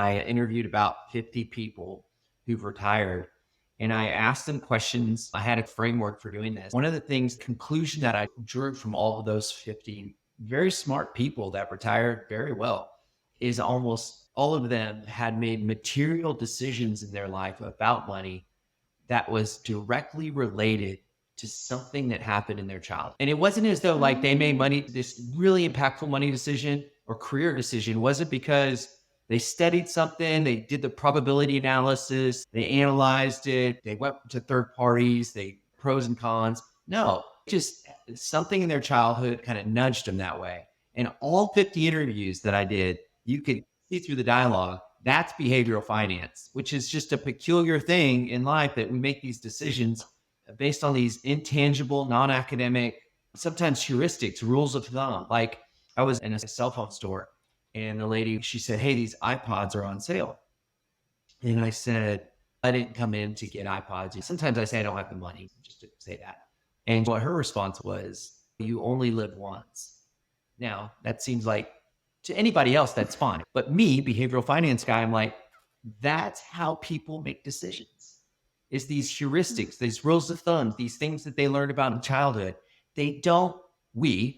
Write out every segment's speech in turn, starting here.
I interviewed about 50 people who've retired and I asked them questions. I had a framework for doing this. One of the things, conclusion that I drew from all of those 50 very smart people that retired very well is almost all of them had made material decisions in their life about money that was directly related to something that happened in their childhood. And it wasn't as though like they made money, this really impactful money decision or career decision wasn't because they studied something, they did the probability analysis, they analyzed it, they went to third parties, they pros and cons. No, just something in their childhood kind of nudged them that way. And all 50 interviews that I did, you could see through the dialogue, that's behavioral finance, which is just a peculiar thing in life that we make these decisions based on these intangible, non-academic, sometimes heuristics, rules of thumb. Like I was in a cell phone store and the lady, she said, "Hey, these iPods are on sale." And I said, "I didn't come in to get iPods. Sometimes I say I don't have the money," just to say that. And what her response was, "You only live once." Now, that seems like to anybody else, that's fine. But me, behavioral finance guy, I'm like, that's how people make decisions. Is these heuristics, these rules of thumb, these things that they learned about in childhood. They don't,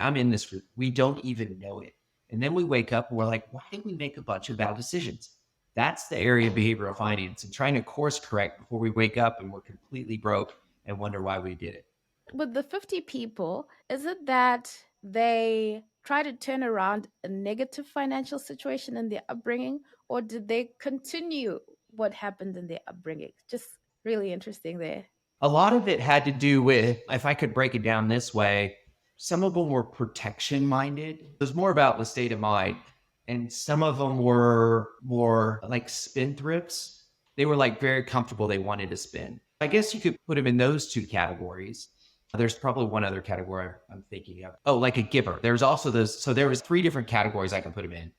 I'm in this group, we don't even know it. And then we wake up and we're like, why did we make a bunch of bad decisions? That's the area of behavioral finance and trying to course correct before we wake up and we're completely broke and wonder why we did it. With the 50 people, is it that they try to turn around a negative financial situation in their upbringing, or did they continue what happened in their upbringing? Just really interesting there. A lot of it had to do with, if I could break it down this way, some of them were protection minded. It was more about the state of mind. And some of them were more like spendthrifts. They were like very comfortable. They wanted to spend. I guess you could put them in those two categories. There's probably one other category I'm thinking of. Oh, like a giver. There's also those. So there was three different categories I can put them in.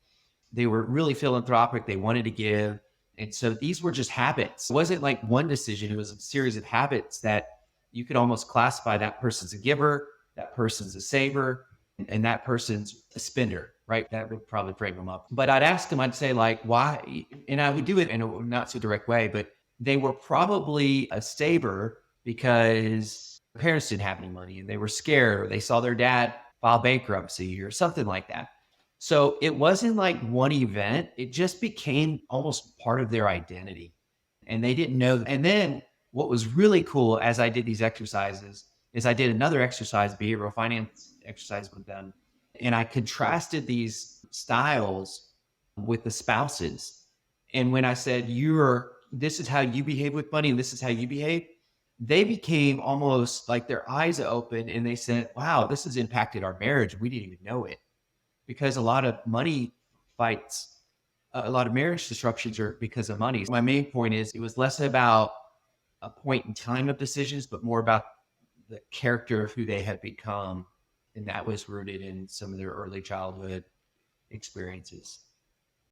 They were really philanthropic. They wanted to give. And so these were just habits. It wasn't like one decision. It was a series of habits that you could almost classify that person's a giver, that person's a saver, and that person's a spender, right? That would probably frame them up. But I'd ask them, I'd say like, why? And I would do it in a not so direct way, but they were probably a saver because parents didn't have any money and they were scared or they saw their dad file bankruptcy or something like that. So it wasn't like one event. It just became almost part of their identity. And they didn't know. And then what was really cool as I did these exercises is I did another exercise, behavioral finance exercise with them. And I contrasted these styles with the spouses. And when I said, this is how you behave with money, and this is how you behave, they became almost like their eyes open and they said, wow, this has impacted our marriage. We didn't even know it because a lot of money fights, a lot of marriage disruptions are because of money. My main point is it was less about a point in time of decisions, but more about the character of who they had become. And that was rooted in some of their early childhood experiences.